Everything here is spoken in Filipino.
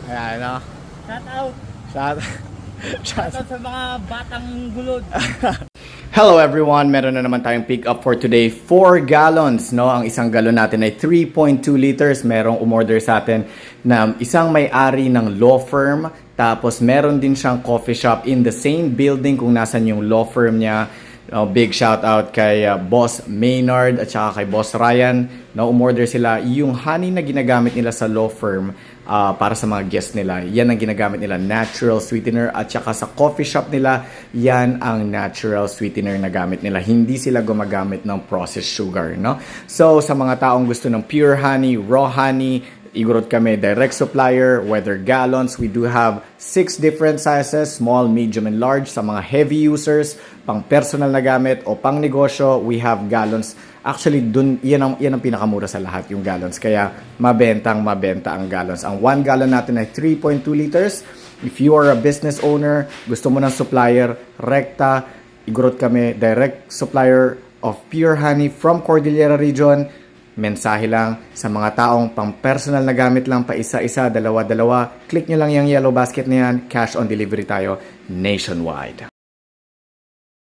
Ayan, no? Shout out! Shout, Shout out sa mga batang gulod. Hello everyone! Meron na naman tayong pick up for today. 4 gallons, no? Ang isang galon natin ay 3.2 liters. Merong umorder sa atin na isang may-ari ng law firm. Tapos meron din siyang coffee shop in the same building kung nasan yung law firm niya. Big shout out kay Boss Maynard at saka kay Boss Ryan. No, umorder sila yung honey na ginagamit nila sa law firm para sa mga guests nila. Yan ang ginagamit nila, natural sweetener. At saka sa coffee shop nila, yan ang natural sweetener na gamit nila. Hindi sila gumagamit ng processed sugar. No? So sa mga taong gusto ng pure honey, raw honey, Igorot kami direct supplier, whether gallons. We do have 6 different sizes, small, medium, and large. Sa mga heavy users, pang personal na gamit o pang negosyo, we have gallons. Actually, yan ang pinakamura sa lahat, yung gallons. Kaya mabenta ang gallons. Ang 1 gallon natin ay 3.2 liters. If you are a business owner, gusto mo ng supplier, Recta, Igorot kami direct supplier of pure honey from Cordillera region. Mensahe lang sa mga taong pang personal na gamit lang, pa isa-isa, dalawa-dalawa. Click nyo lang yung yellow basket na yan. Cash on delivery tayo nationwide.